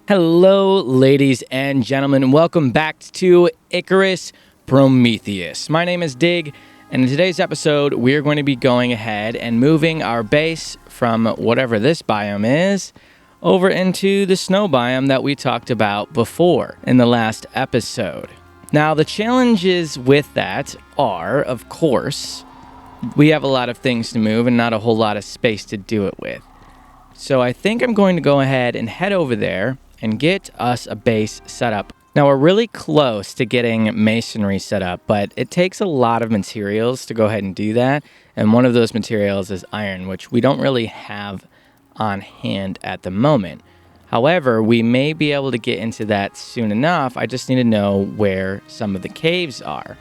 Hello, ladies and gentlemen. Welcome back to Icarus Prometheus. My name is Dig, and in today's episode, we are going to be going ahead and moving our base from whatever this biome is over into the snow biome that we talked about before in the last episode. Now, the challenges with that are, of course, we have a lot of things to move and not a whole lot of space to do it with. So I think I'm going to go ahead and head over there and get us a base set up. Now, we're really close to getting masonry set up, but it takes a lot of materials to go ahead and do that. And one of those materials is iron, which we don't really have on hand at the moment. However, we may be able to get into that soon enough. I just need to know where some of the caves are,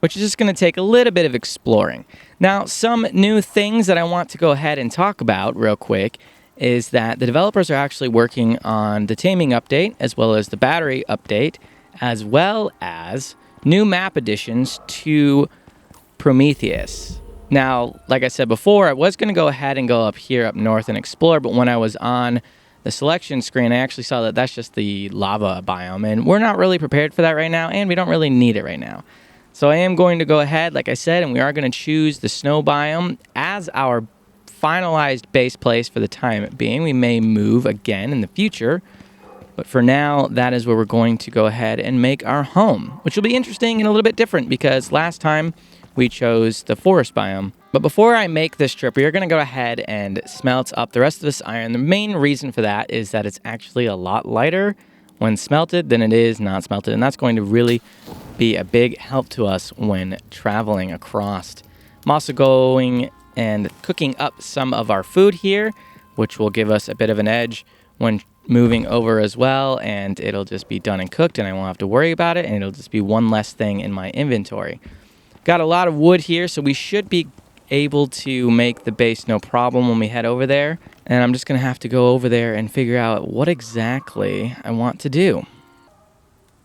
which is just going to take a little bit of exploring. Now, some new things that I want to go ahead and talk about real quick is that the developers are actually working on the taming update, as well as the battery update, as well as new map additions to Prometheus. Now, like I said before, I was going to go ahead and go up here up north and explore, but when I was on the selection screen, I actually saw that that's just the lava biome, and we're not really prepared for that right now, and we don't really need it right now. So I am going to go ahead, like I said, and we are going to choose the snow biome as our finalized base place for the time being. We may move again in the future, but for now, that is where we're going to go ahead and make our home, which will be interesting and a little bit different because last time we chose the forest biome. But before I make this trip, we are going to go ahead and smelt up the rest of this iron. The main reason for that is that it's actually a lot lighter when smelted than it is not smelted, and that's going to really be a big help to us when traveling across. I'm also going and cooking up some of our food here, which will give us a bit of an edge when moving over as well, and it'll just be done and cooked, and I won't have to worry about it, and it'll just be one less thing in my inventory. Got a lot of wood here, so we should be able to make the base no problem when we head over there, and I'm just going to have to go over there and figure out what exactly I want to do.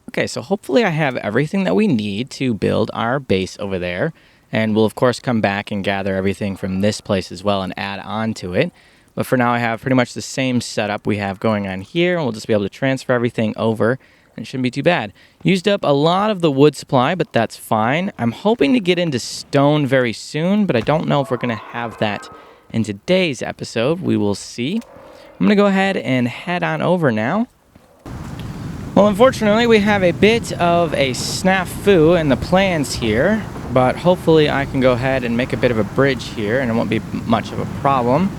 Okay, so hopefully I have everything that we need to build our base over there. And we'll, of course, come back and gather everything from this place as well and add on to it. But for now, I have pretty much the same setup we have going on here. And we'll just be able to transfer everything over. And it shouldn't be too bad. Used up a lot of the wood supply, but that's fine. I'm hoping to get into stone very soon, but I don't know if we're going to have that in today's episode. We will see. I'm going to go ahead and head on over now. Well, unfortunately, we have a bit of a snafu in the plans here, but hopefully I can go ahead and make a bit of a bridge here, and it won't be much of a problem.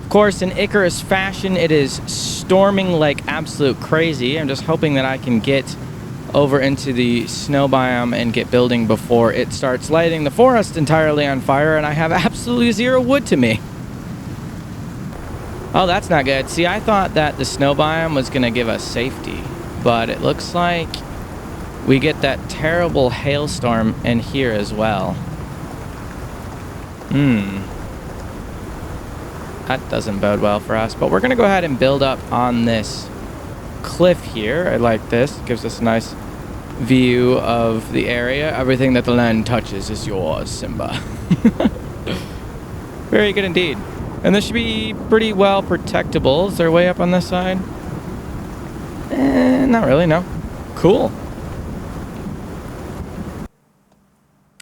Of course, in Icarus fashion, it is storming like absolute crazy. I'm just hoping that I can get over into the snow biome and get building before it starts lighting the forest entirely on fire, and I have absolutely zero wood to me. Oh, that's not good. See, I thought that the snow biome was going to give us safety, but it looks like we get that terrible hailstorm in here as well. That doesn't bode well for us, but we're going to go ahead and build up on this cliff here. I like this. It gives us a nice view of the area. Everything that the land touches is yours, Simba. Very good indeed. And this should be pretty well protectable. Is there a way up on this side? Not really, no. Cool.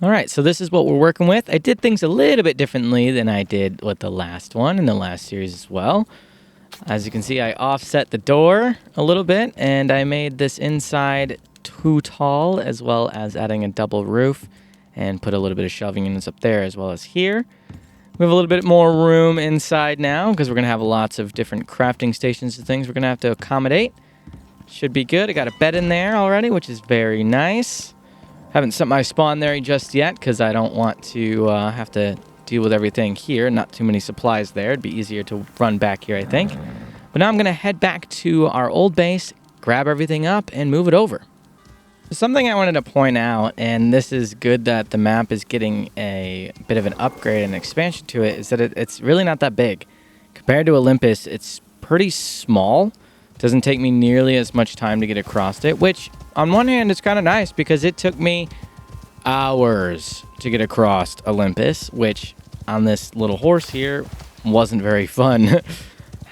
All right, so this is what we're working with. I did things a little bit differently than I did with the last one in the last series as well. As you can see, I offset the door a little bit, and I made this inside too tall, as well as adding a double roof, and put a little bit of shelving units up there as well as here. We have a little bit more room inside now, because we're going to have lots of different crafting stations and things we're going to have to accommodate. Should be good. I got a bed in there already, which is very nice. Haven't set my spawn there just yet because I don't want to have to deal with everything here. Not too many supplies there. It'd be easier to run back here, I think. But now I'm going to head back to our old base, grab everything up, and move it over. Something I wanted to point out, and this is good that the map is getting a bit of an upgrade and expansion to it, is that it's really not that big. Compared to Olympus, it's pretty small. Doesn't take me nearly as much time to get across it, which on one hand is kind of nice because it took me hours to get across Olympus, which on this little horse here wasn't very fun.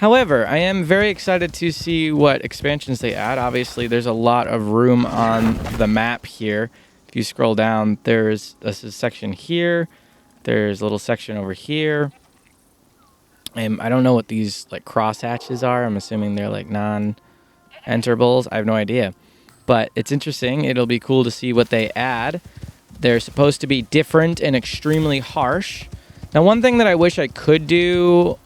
However, I am very excited to see what expansions they add. Obviously, there's a lot of room on the map here. If you scroll down, this is a section here. There's a little section over here. And I don't know what these like crosshatches are. I'm assuming they're like non-enterables. I have no idea. But it's interesting. It'll be cool to see what they add. They're supposed to be different and extremely harsh. Now, one thing that I wish I could do,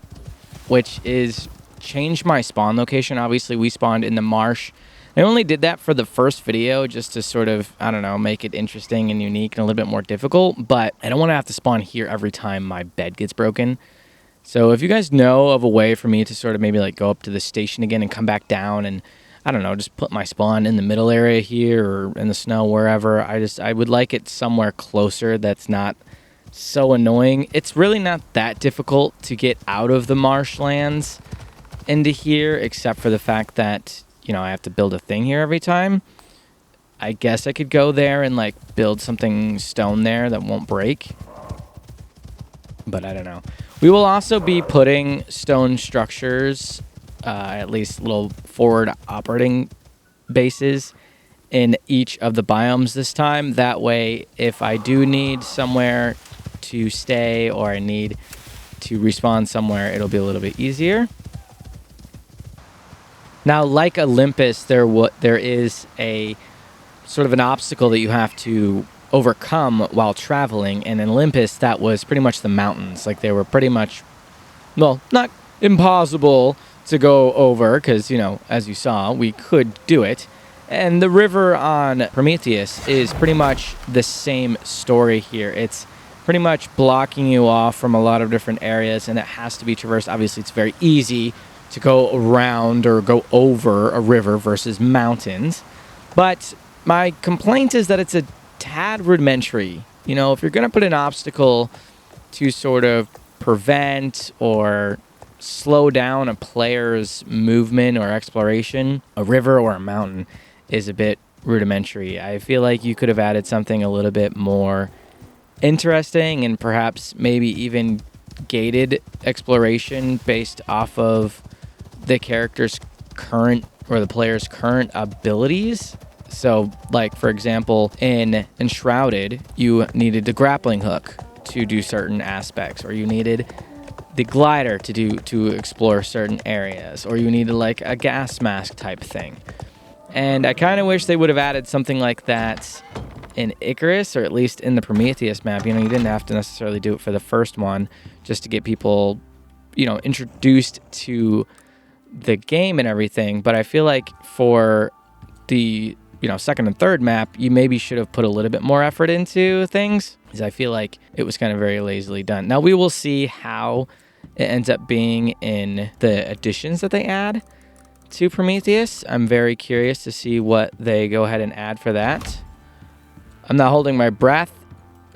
which is change my spawn location. Obviously, we spawned in the marsh. I only did that for the first video just to sort of, I don't know, make it interesting and unique and a little bit more difficult. But I don't want to have to spawn here every time my bed gets broken. So if you guys know of a way for me to sort of maybe like go up to the station again and come back down and, I don't know, just put my spawn in the middle area here or in the snow, wherever. I would like it somewhere closer that's not so annoying. It's really not that difficult to get out of the marshlands into here, except for the fact that, you know, I have to build a thing here every time. I guess I could go there and like build something stone there that won't break. But I don't know. We will also be putting stone structures, at least little forward operating bases in each of the biomes this time. That way, if I do need somewhere to stay or I need to respawn somewhere, it'll be a little bit easier. Now, like Olympus, there is a sort of an obstacle that you have to overcome while traveling, and in Olympus, that was pretty much the mountains. Like, they were pretty much, well, not impossible to go over, because, you know, as you saw, we could do it. And the river on Prometheus is pretty much the same story here. It's pretty much blocking you off from a lot of different areas, and it has to be traversed. Obviously, it's very easy to go around or go over a river versus mountains. But my complaint is that it's a tad rudimentary. You know, if you're going to put an obstacle to sort of prevent or slow down a player's movement or exploration, a river or a mountain is a bit rudimentary. I feel like you could have added something a little bit more interesting and perhaps maybe even gated exploration based off of the character's current or the player's current abilities. So, like, for example, in Enshrouded, you needed the grappling hook to do certain aspects, or you needed the glider to explore certain areas, or you needed like a gas mask type thing. And I kind of wish they would have added something like that in Icarus, or at least in the Prometheus map. You know, you didn't have to necessarily do it for the first one just to get people, you know, introduced to the game and everything. But I feel like for the, you know, second and third map, you maybe should have put a little bit more effort into things, because I feel like it was kind of very lazily done. Now we will see how it ends up being in the additions that they add to Prometheus. I'm very curious to see what they go ahead and add for that. I'm not holding my breath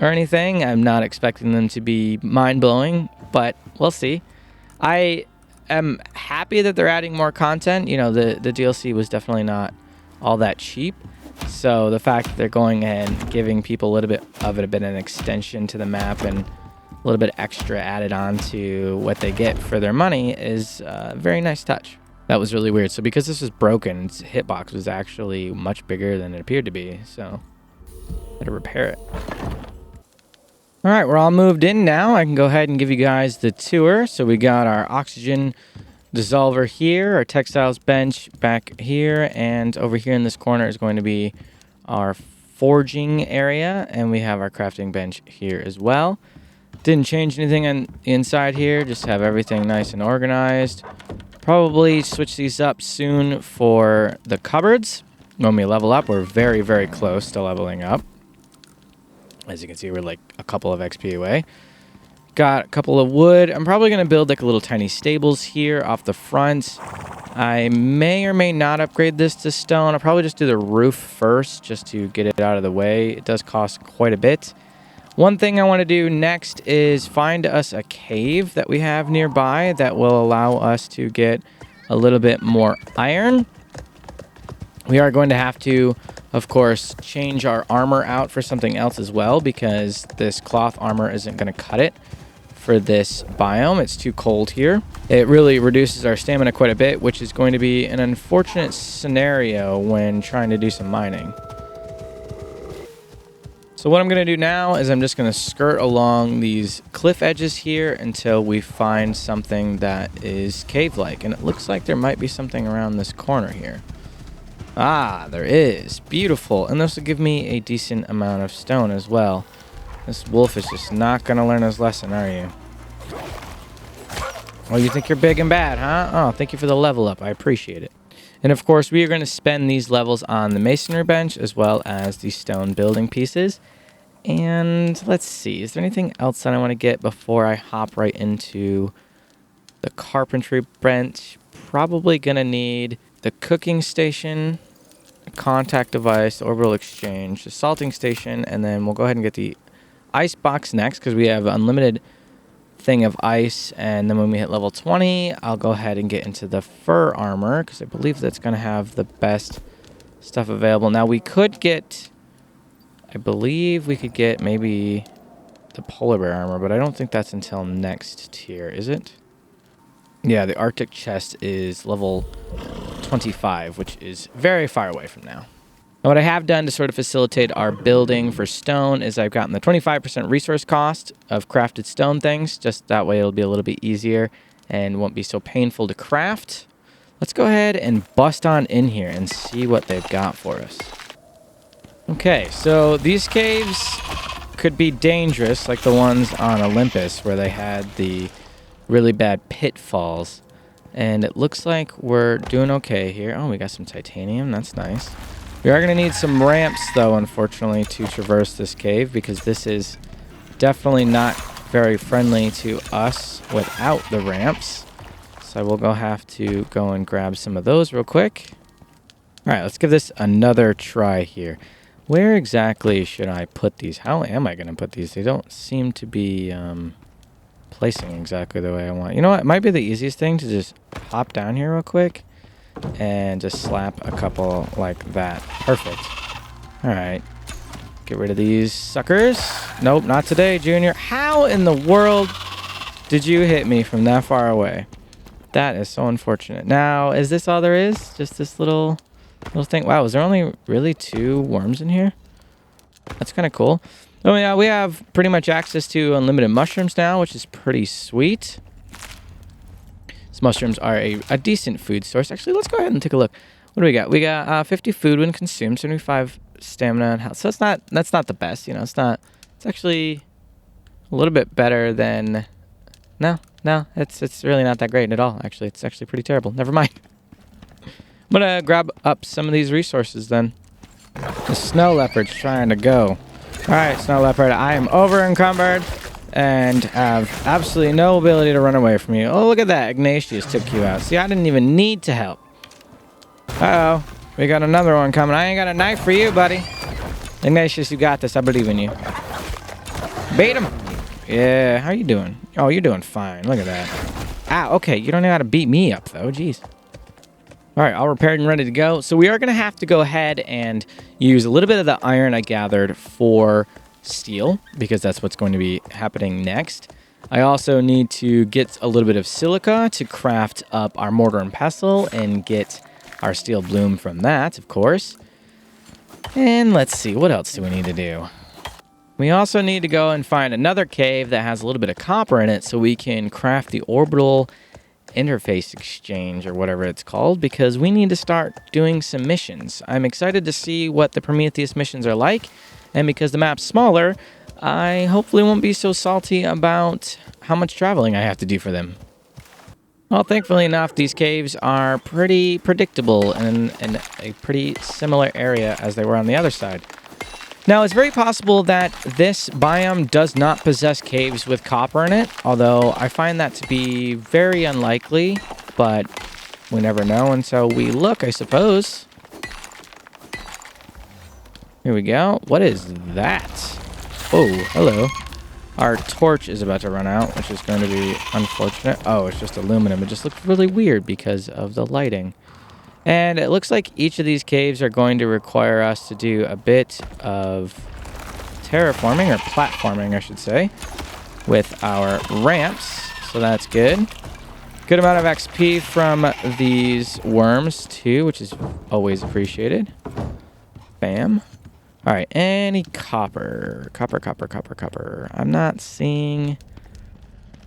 or anything. I'm not expecting them to be mind-blowing, but we'll see. I am happy that they're adding more content. You know, the DLC was definitely not all that cheap. So the fact that they're going and giving people a little bit of it, a bit of an extension to the map and a little bit extra added on to what they get for their money is a very nice touch. That was really weird. So because this was broken, its hitbox was actually much bigger than it appeared to be. So I had to repair it. All right, we're all moved in now. I can go ahead and give you guys the tour. So we got our oxygen dissolver here, our textiles bench back here, and over here in this corner is going to be our forging area, and we have our crafting bench here as well. Didn't change anything on the inside here, just have everything nice and organized. Probably switch these up soon for the cupboards. When we level up, we're very, very close to leveling up. As you can see, we're like a couple of XP away. Got a couple of wood. I'm probably going to build like a little tiny stables here off the front. I may or may not upgrade this to stone. I'll probably just do the roof first just to get it out of the way. It does cost quite a bit. One thing I want to do next is find us a cave that we have nearby that will allow us to get a little bit more iron. We are going to have to, of course, change our armor out for something else as well, because this cloth armor isn't going to cut it for this biome. It's too cold here. It really reduces our stamina quite a bit, which is going to be an unfortunate scenario when trying to do some mining. So what I'm going to do now is I'm just going to skirt along these cliff edges here until we find something that is cave-like. And it looks like there might be something around this corner here. Ah, there is. Beautiful. And this will give me a decent amount of stone as well. This wolf is just not going to learn his lesson, are you? Oh, you think you're big and bad, huh? Oh, thank you for the level up. I appreciate it. And of course, we are going to spend these levels on the masonry bench as well as the stone building pieces. And let's see, is there anything else that I want to get before I hop right into the carpentry bench? Probably going to need the cooking station, a contact device, orbital exchange, the salting station, and then we'll go ahead and get the ice box next because we have unlimited thing of ice. And then when we hit level 20, I'll go ahead and get into the fur armor because I believe that's going to have the best stuff available. Now we could get, I believe we could get maybe the polar bear armor, but I don't think that's until next tier, is it? Yeah, the Arctic chest is level 25, which is very far away from now. Now, what I have done to sort of facilitate our building for stone is I've gotten the 25% resource cost of crafted stone things. Just that way it'll be a little bit easier and won't be so painful to craft. Let's go ahead and bust on in here and see what they've got for us. Okay, so these caves could be dangerous like the ones on Olympus where they had the really bad pitfalls. And it looks like we're doing okay here. Oh, we got some titanium. That's nice. We are going to need some ramps, though, unfortunately, to traverse this cave because this is definitely not very friendly to us without the ramps. So we'll have to go and grab some of those real quick. All right, let's give this another try here. Where exactly should I put these? How am I going to put these? They don't seem to be placing exactly the way I want. You know what? It might be the easiest thing to just hop down here real quick and just slap a couple like that. Perfect. All right. Get rid of these suckers. Nope, not today, Junior. How in the world did you hit me from that far away? That is so unfortunate. Now, is this all there is? Just this little thing? Wow, is there only really 2 worms in here? That's kind of cool. Oh yeah, we have pretty much access to unlimited mushrooms now, which is pretty sweet. These mushrooms are a decent food source. Actually, let's go ahead and take a look. What do we got? We got 50 food when consumed, 75 stamina and health. So that's not the best, you know. It's actually a little bit better than. No, it's really not that great at all. Actually, it's actually pretty terrible. Never mind. I'm gonna grab up some of these resources then. The snow leopard's trying to go. All right, snow leopard, I am over encumbered and have absolutely no ability to run away from you. Oh, look at that. Ignatius took you out. See, I didn't even need to help. Uh-oh. We got another one coming. I ain't got a knife for you, buddy. Ignatius, you got this. I believe in you. Beat him. Yeah, how you doing? Oh, you're doing fine. Look at that. Ow, okay. You don't know how to beat me up, though. Jeez. All right, all repaired and ready to go. So we are going to have to go ahead and use a little bit of the iron I gathered for steel because that's what's going to be happening next. I also need to get a little bit of silica to craft up our mortar and pestle and get our steel bloom from that, of course. And let's see, what else do we need to do? We also need to go and find another cave that has a little bit of copper in it so we can craft the orbital interface exchange or whatever it's called because we need to start doing some missions. I'm excited to see what the Prometheus missions are like, and because the map's smaller, I hopefully won't be so salty about how much traveling I have to do for them. Well, thankfully enough, these caves are pretty predictable and in a pretty similar area as they were on the other side. Now, it's very possible that this biome does not possess caves with copper in it, although I find that to be very unlikely, but we never know, and so we look, I suppose. Here we go. What is that? Oh, hello. Our torch is about to run out, which is going to be unfortunate. Oh, it's just aluminum. It just looks really weird because of the lighting. And it looks like each of these caves are going to require us to do a bit of terraforming, or platforming, I should say. with our ramps, so that's good. Good amount of XP from these worms too, which is always appreciated. Bam. All right, any copper. Copper. I'm not seeing...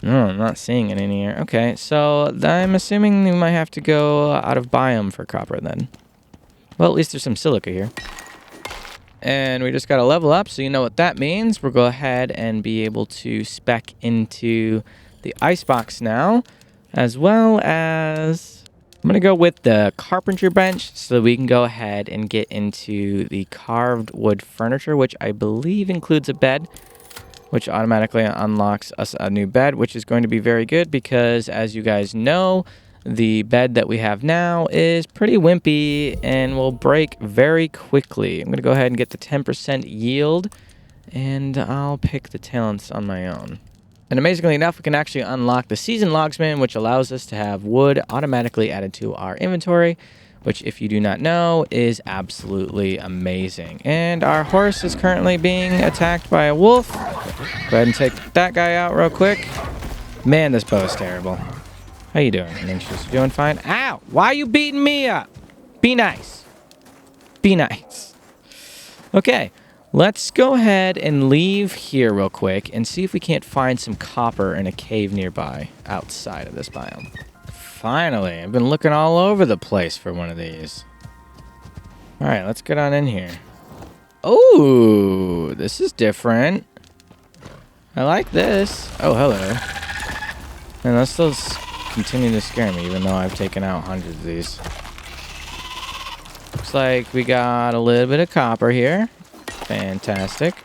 No, I'm not seeing it in here. Okay, so I'm assuming we might have to go out of biome for copper then. Well, at least there's some silica here. And we just got to level up, so you know what that means. We'll go ahead and be able to spec into the icebox now, as well as I'm going to go with the carpenter bench so that we can go ahead and get into the carved wood furniture, which I believe includes a bed, which automatically unlocks us a new bed, which is going to be very good because, as you guys know, the bed that we have now is pretty wimpy and will break very quickly. I'm going to go ahead and get the 10% yield, and I'll pick the talents on my own. And amazingly enough, we can actually unlock the Seasoned Logsman, which allows us to have wood automatically added to our inventory, which, if you do not know, is absolutely amazing. And our horse is currently being attacked by a wolf. Go ahead and take that guy out real quick. Man, this bow is terrible. How you doing, Anxious? You doing fine? Ow! Why are you beating me up? Be nice. Be nice. Okay, let's go ahead and leave here real quick and see if we can't find some copper in a cave nearby outside of this biome. Finally, I've been looking all over the place for one of these. All right, let's get on in here. Oh, this is different. I like this. Oh, hello. And let's still continue to scare me, even though I've taken out hundreds of these. Looks like we got a little bit of copper here. Fantastic.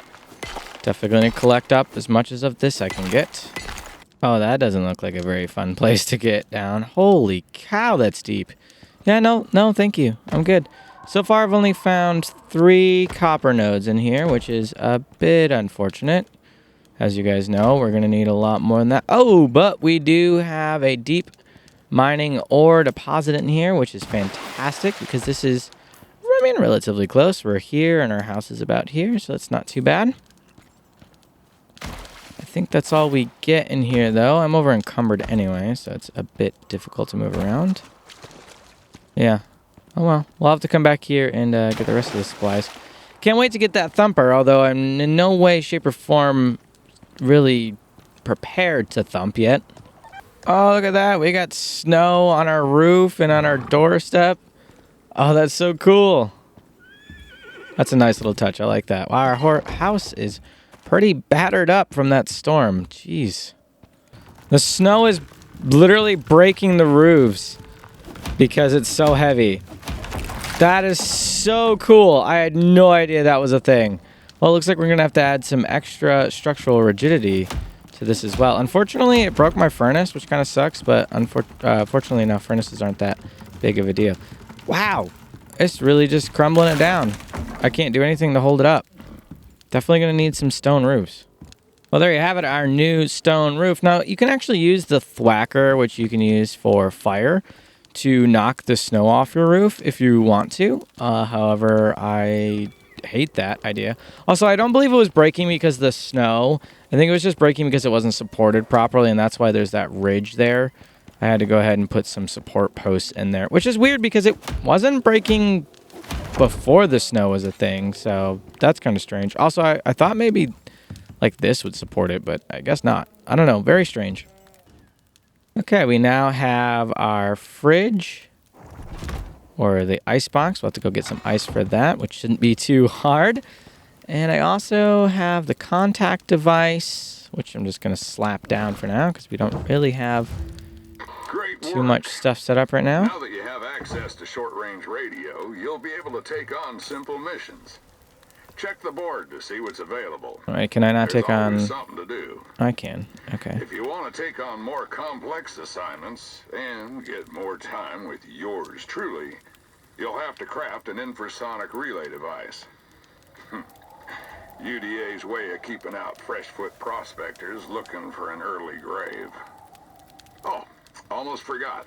Definitely going to collect up as much as of this I can get. Oh, that doesn't look like a very fun place to get down. Holy cow, that's deep. Yeah, no, thank you. I'm good. So far, I've only found 3 copper nodes in here, which is a bit unfortunate. As you guys know, we're going to need a lot more than that. Oh, but we do have a deep mining ore deposit in here, which is fantastic because this is, I mean, relatively close. We're here and our house is about here, so that's not too bad. I think that's all we get in here, though. I'm over encumbered anyway, so it's a bit difficult to move around. Yeah. Oh, well. We'll have to come back here and get the rest of the supplies. Can't wait to get that thumper, although I'm in no way, shape, or form really prepared to thump yet. Oh, look at that. We got snow on our roof and on our doorstep. Oh, that's so cool. That's a nice little touch. I like that. Wow, our house is pretty battered up from that storm. Jeez. The snow is literally breaking the roofs because it's so heavy. That is so cool. I had no idea that was a thing. Well, it looks like we're going to have to add some extra structural rigidity to this as well. Unfortunately, it broke my furnace, which kind of sucks, but fortunately enough, furnaces aren't that big of a deal. Wow. It's really just crumbling it down. I can't do anything to hold it up. Definitely going to need some stone roofs. Well, there you have it, our new stone roof. Now, you can actually use the thwacker, which you can use for fire, to knock the snow off your roof if you want to. However, I hate that idea. Also, I don't believe it was breaking because of the snow. I think it was just breaking because it wasn't supported properly, and that's why there's that ridge there. I had to go ahead and put some support posts in there, which is weird because it wasn't breaking before the snow was a thing, so that's kind of strange. Also, I thought maybe like this would support it, but I guess not. I don't know. Very strange. Okay, we now have our fridge, or the ice box. We'll have to go get some ice for that, which shouldn't be too hard. And I also have the contact device, which I'm just going to slap down for now because we don't really have too much stuff set up right now. Now that you have access to short-range radio, you'll be able to take on simple missions. Check the board to see what's available. All right, can I not take on... There's something to do. I can. Okay. If you want to take on more complex assignments and get more time with yours truly, you'll have to craft an infrasonic relay device. UDA's way of keeping out fresh-foot prospectors looking for an early grave. Oh, almost forgot.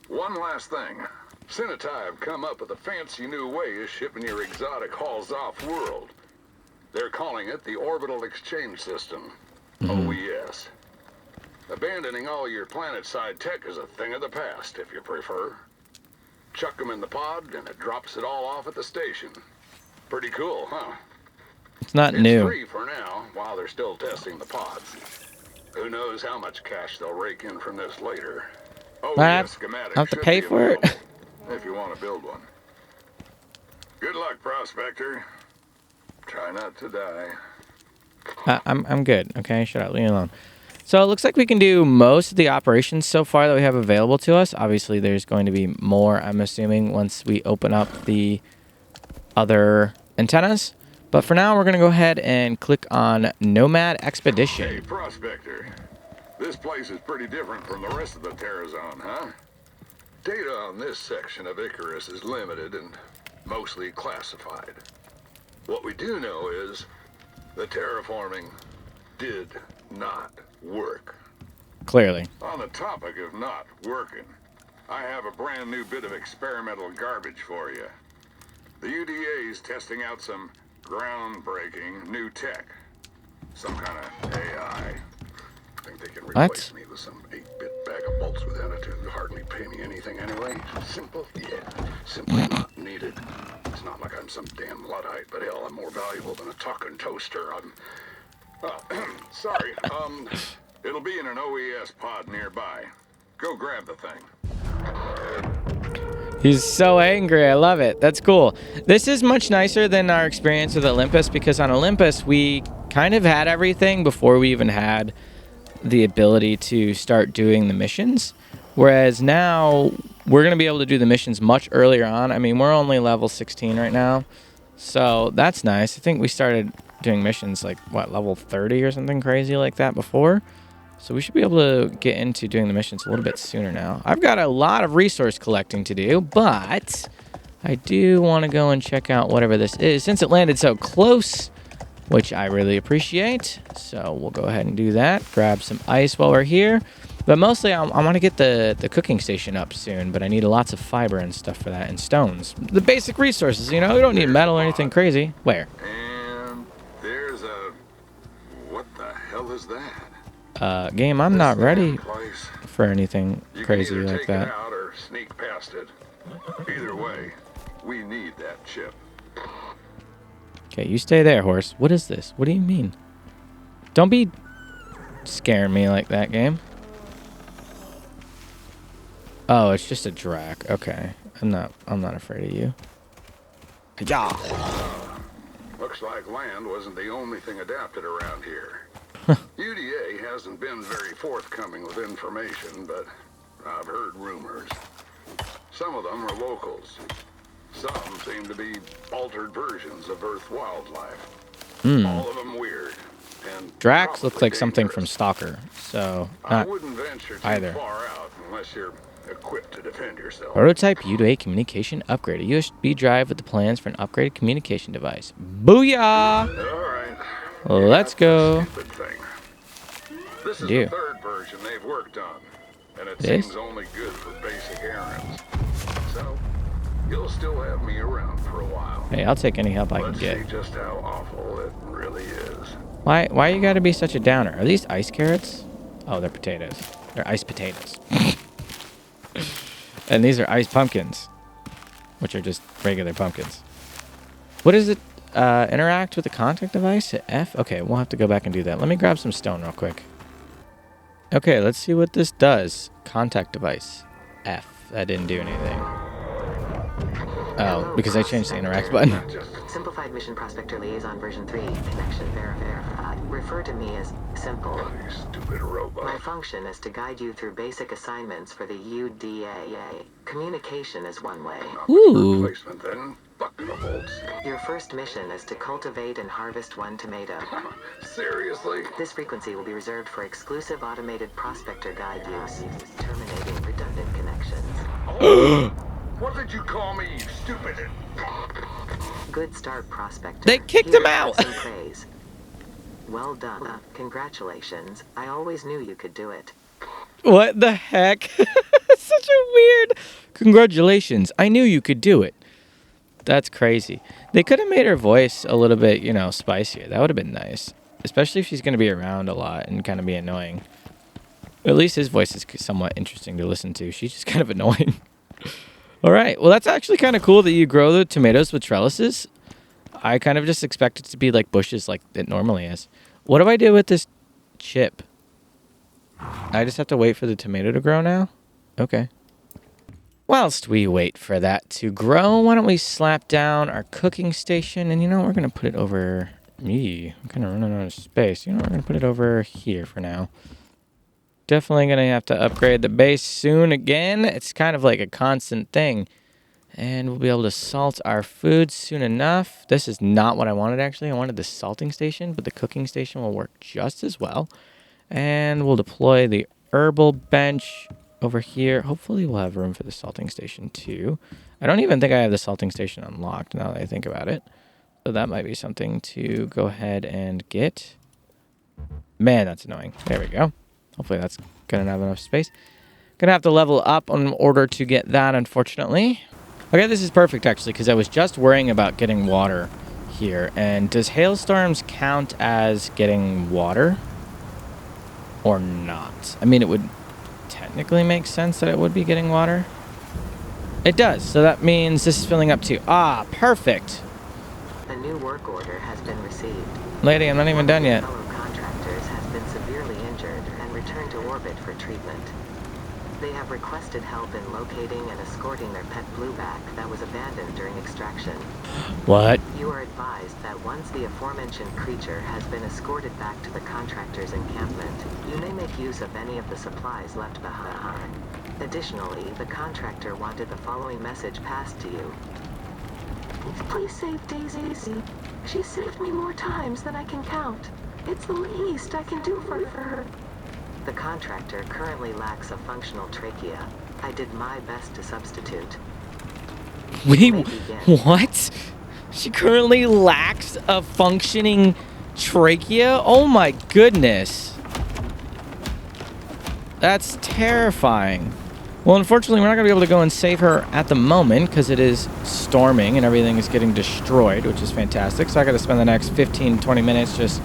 One last thing. Cinetai have come up with a fancy new way of shipping your exotic hauls off-world. They're calling it the Orbital Exchange System. Oh, yes. Abandoning all your planet-side tech is a thing of the past, if you prefer. Chuck them in the pod, and it drops it all off at the station. Pretty cool, huh? It's not It's new. free for now, while they're still testing the pods. Who knows how much cash they'll rake in from this later. Oh, yeah, schematic I have to should pay be for it? available, if you want to build one. Good luck, Prospector. Try not to die. I'm good. Okay, shut up. Leave me alone. So it looks like we can do most of the operations so far that we have available to us. Obviously, there's going to be more, I'm assuming, once we open up the other antennas. But for now, we're going to go ahead and click on Nomad Expedition. Hey, Prospector. This place is pretty different from the rest of the Terra Zone, huh? Data on this section of Icarus is limited and mostly classified. What we do know is the terraforming did not work. Clearly. On the topic of not working, I have a brand new bit of experimental garbage for you. The UDA's testing out some groundbreaking new tech. Some kind of AI. I think they can replace me with some 8-bit bag of bolts with attitude. Hardly pay me anything anyway. Simple? Yeah. Simply not needed. It's not like I'm some damn Luddite, but hell, I'm more valuable than a talking toaster. Sorry. It'll be in an OES pod nearby. Go grab the thing. He's so angry. I love it. That's cool. This is much nicer than our experience with Olympus, because on Olympus, we kind of had everything before we even had the ability to start doing the missions. Whereas now, we're going to be able to do the missions much earlier on. I mean, we're only level 16 right now. So that's nice. I think we started doing missions like, what, level 30 or something crazy like that before. So we should be able to get into doing the missions a little bit sooner now. I've got a lot of resource collecting to do, but I do want to go and check out whatever this is, since it landed so close, which I really appreciate. So we'll go ahead and do that. Grab some ice while we're here. But mostly I want to get the cooking station up soon, but I need lots of fiber and stuff for that, and stones. The basic resources, you know? We don't need metal or anything crazy. Where? And there's a... What the hell is that? Game, I'm not ready Place. for anything You crazy can either like take that. it out or sneak past it. Either way, we need that chip. Okay, you stay there, horse. What is this? What do you mean? Don't be scaring me like that, game. Oh, it's just a drac. Okay. I'm not afraid of you. Yeah. Looks like land wasn't the only thing adapted around here. UDA hasn't been very forthcoming with information, but I've heard rumors. Some of them are locals. Some seem to be altered versions of Earth wildlife. All of them weird. And Dracs look probably like something dangerous. from Stalker, so I not wouldn't venture too either. far out unless you're equipped to defend yourself. Prototype UDA communication upgrade. A USB drive with the plans for an upgraded communication device. Booyah! All right. Let's go. Stupid thing. This is Dear. the third version they've worked on, and it This? seems only good for basic errands. So, you'll still have me around for a while. Hey, I'll take any help I can Let's get. see just how awful it really is. Why you gotta be such a downer? Are these ice carrots? Oh, they're potatoes. They're ice potatoes. And these are ice pumpkins, which are just regular pumpkins. What is it? Interact with the contact device at F? Okay, we'll have to go back and do that. Let me grab some stone real quick. Okay, let's see what this does. Contact device. F. That didn't do anything. Oh, because I changed the interact button. Simplified Mission Prospector Liaison version 3. Connection verified. Refer to me as Simple. You stupid robot. My function is to guide you through basic assignments for the UDAA. Communication is one way. Ooh. Replacement then. Fuck the bolts. Your first mission is to cultivate and harvest one tomato. Seriously? This frequency will be reserved for exclusive automated prospector guide use, terminating redundant connections. What did you call me, you stupid? Good start, Prospector. They kicked Here, him out. have some praise. Well done. Congratulations. I always knew you could do it. What the heck? Such a weird... Congratulations. I knew you could do it. That's crazy. They could have made her voice a little bit, spicier. That would have been nice. especially if she's going to be around a lot and kind of be annoying. At least his voice is somewhat interesting to listen to. She's just kind of annoying. All right. Well, that's actually kind of cool that you grow the tomatoes with trellises. I kind of just expect it to be like bushes like it normally is. What do I do with this chip? I just have to wait for the tomato to grow now? Okay. Whilst we wait for that to grow, why don't we slap down our cooking station? And you know, we're going to put it over... I'm kind of running out of space. You know, we're going to put it over here for now. Definitely going to have to upgrade the base soon again. It's kind of like a constant thing. And we'll be able to salt our food soon enough. This is not what I wanted, actually. I wanted the salting station, but the cooking station will work just as well. And we'll deploy the herbal bench over here. Hopefully we'll have room for the salting station too. I don't even think I have the salting station unlocked now that I think about it. So that might be something to go ahead and get. Man, that's annoying. There we go. Hopefully that's going to have enough space. Going to have to level up in order to get that, unfortunately. Okay, this is perfect, actually, because I was just worrying about getting water here. And does hailstorms count as getting water? Or not? I mean, it would technically make sense that it would be getting water. It does. So that means this is filling up too. Ah, perfect. A new work order has been received. Lady, I'm not even done yet. Fellow contractors has been severely injured and returned to orbit for treatment. They have requested help in locating and escorting their pet blueback that was abandoned during extraction. What? You are advised that once the aforementioned creature has been escorted back to the contractor's encampment, you may make use of any of the supplies left behind. Additionally, the contractor wanted the following message passed to you. Please save Daisy. She saved me more times than I can count. It's the least I can do for her. The contractor currently lacks a functional trachea. I did my best to substitute. Wait, what? She currently lacks a functioning trachea? Oh my goodness. That's terrifying. Well, unfortunately, we're not going to be able to go and save her at the moment because it is storming and everything is getting destroyed, which is fantastic. So I got to spend the next 15, 20 minutes just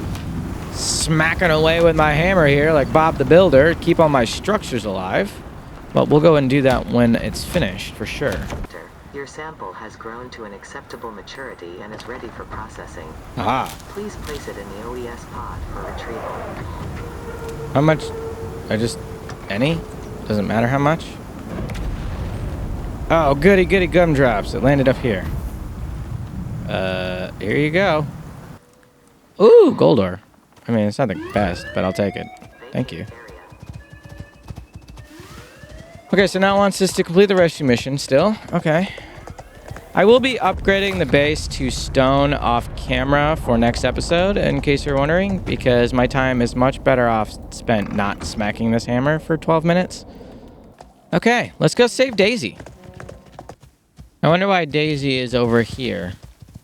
smacking away with my hammer here like Bob the Builder, keep all my structures alive. But we'll go and do that when it's finished, for sure. Your sample has grown to an acceptable maturity and is ready for processing. Aha. Please place it in the OES pod for retrieval. How much? Any? Doesn't matter how much? Oh, goody goody gumdrops. It landed up here. Here you go. Ooh, gold ore. I mean, it's not the best, but I'll take it. Thank you. Okay, so now it wants us to complete the rescue mission still. Okay. I will be upgrading the base to stone off camera for next episode, in case you're wondering, because my time is much better off spent not smacking this hammer for 12 minutes. Okay, let's go save Daisy. I wonder why Daisy is over here.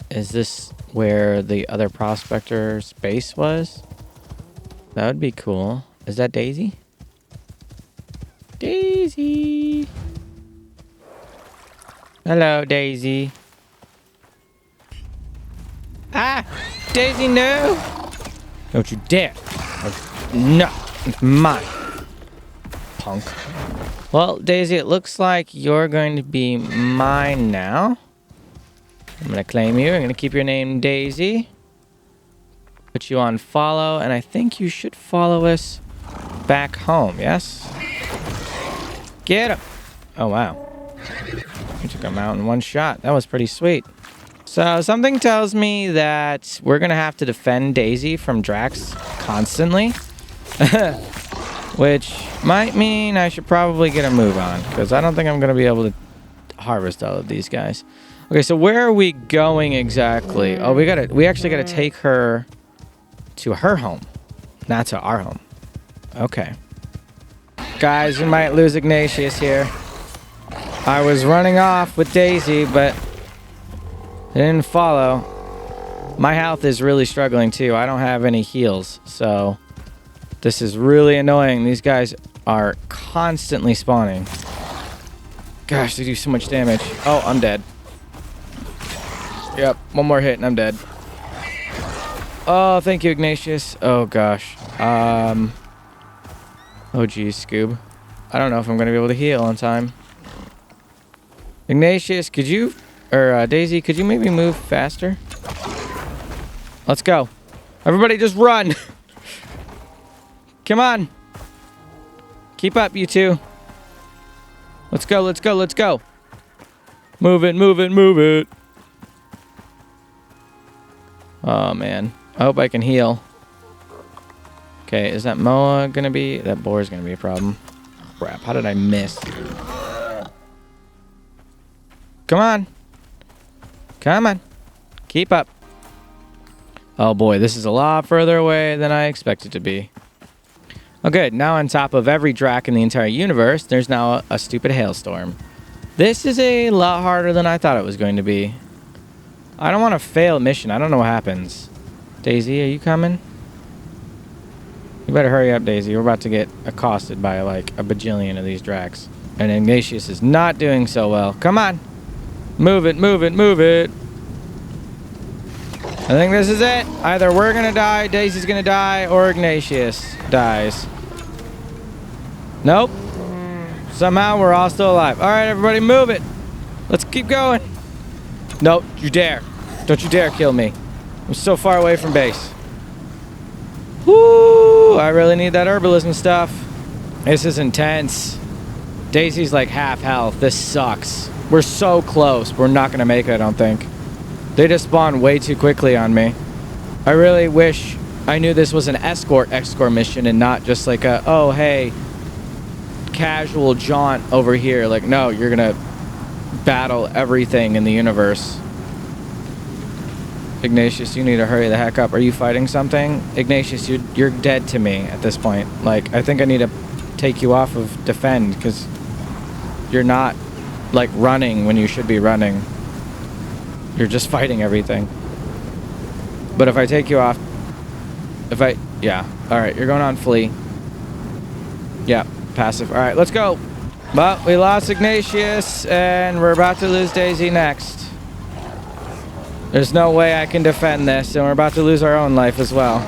Is this where the other prospector's base was? That would be cool. Is that Daisy? Daisy! Hello, Daisy. Ah! Daisy, no! Don't you dare! No! It's mine! Punk. Well, Daisy, it looks like you're going to be mine now. I'm going to claim you. I'm going to keep your name Daisy. Put you on follow, and I think you should follow us back home, yes? Get him! Oh, wow. We took him out in one shot. That was pretty sweet. So something tells me that we're going to have to defend Daisy from Drax constantly. Which might mean I should probably get a move on, because I don't think I'm going to be able to harvest all of these guys. Okay, so where are we going exactly? Oh, we actually got to take her to her home, not to our home. Okay. Guys, we might lose Ignatius here. I was running off with Daisy, but they didn't follow. My health is really struggling too. I don't have any heals, so this is really annoying. These guys are constantly spawning. Gosh, they do so much damage. Oh, I'm dead. Yep, one more hit and I'm dead. Oh, thank you, Ignatius. Oh, gosh. Oh, geez, Scoob. I don't know if I'm going to be able to heal on time. Ignatius, could you... Or, Daisy, could you maybe move faster? Let's go. Everybody just run. Come on. Keep up, you two. Let's go, let's go, let's go. Move it, move it, move it. Oh, man. I hope I can heal. Okay, is that Moa gonna be... That boar is gonna be a problem. Crap, how did I miss? Come on. Come on. Keep up. Oh boy, this is a lot further away than I expected to be. Okay, now on top of every drac in the entire universe, there's now a stupid hailstorm. This is a lot harder than I thought it was going to be. I don't want to fail a mission. I don't know what happens. Daisy, are you coming? You better hurry up, Daisy. We're about to get accosted by like a bajillion of these dracs. And Ignatius is not doing so well. Come on. Move it, move it, move it. I think this is it. Either we're going to die, Daisy's going to die, or Ignatius dies. Nope. Somehow we're all still alive. All right, everybody, move it. Let's keep going. Nope, you dare. Don't you dare kill me. I'm so far away from base. Woo! I really need that herbalism stuff. This is intense. Daisy's like half health. This sucks. We're so close. We're not going to make it, I don't think. They just spawned way too quickly on me. I really wish I knew this was an escort mission and not just like a, oh, hey, casual jaunt over here. Like, no, you're going to battle everything in the universe. Ignatius, you need to hurry the heck up. Are you fighting something? Ignatius, you're dead to me at this point. Like, I think I need to take you off of defend because you're not, like, running when you should be running. You're just fighting everything. But if I take you off... Yeah. Alright, you're going on flee. Yeah, passive. Alright, let's go. But we lost Ignatius, and we're about to lose Daisy next. There's no way I can defend this, and we're about to lose our own life as well.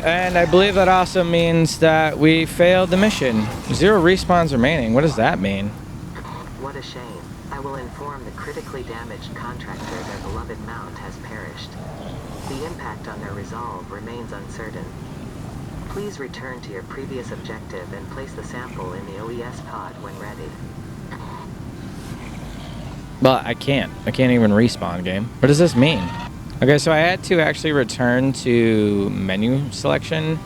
And I believe that also means that we failed the mission. 0 respawns remaining. What does that mean? What a shame. I will inform the critically damaged contractor their beloved mount has perished. The impact on their resolve remains uncertain. Please return to your previous objective and place the sample in the OES pod when ready. Well, I can't. I can't even respawn, game. What does this mean? Okay, so I had to actually return to menu selection,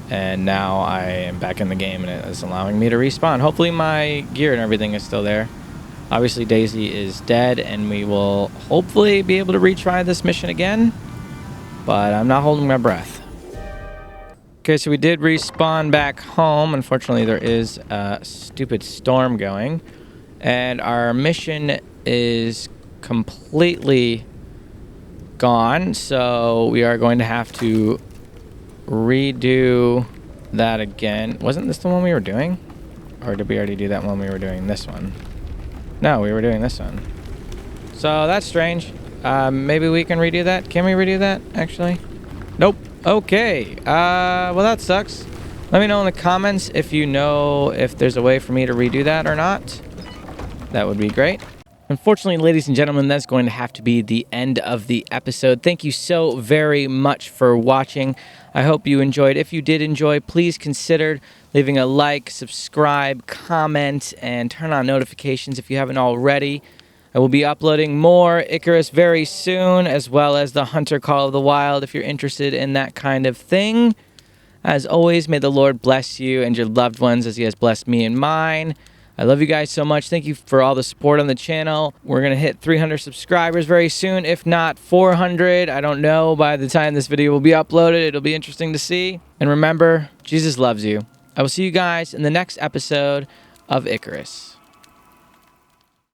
and now I am back in the game, and it is allowing me to respawn. Hopefully my gear and everything is still there. Obviously, Daisy is dead, and we will hopefully be able to retry this mission again, but I'm not holding my breath. Okay, so we did respawn back home. Unfortunately, there is a stupid storm going, and our mission is completely gone, so we are going to have to redo that again. Wasn't this the one we were doing? Or did we already do that one we were doing this one? No, we were doing this one. So that's strange. Maybe we can redo that. Can we redo that, actually? Nope. Okay. Well, that sucks. Let me know in the comments if you know if there's a way for me to redo that or not. That would be great. Unfortunately, ladies and gentlemen, that's going to have to be the end of the episode. Thank you so very much for watching. I hope you enjoyed. If you did enjoy, please consider leaving a like, subscribe, comment, and turn on notifications if you haven't already. I will be uploading more Icarus very soon, as well as the Hunter Call of the Wild if you're interested in that kind of thing. As always, may the Lord bless you and your loved ones as he has blessed me and mine. I love you guys so much. Thank you for all the support on the channel. We're going to hit 300 subscribers very soon, if not 400. I don't know. By the time this video will be uploaded, it'll be interesting to see. And remember, Jesus loves you. I will see you guys in the next episode of Icarus.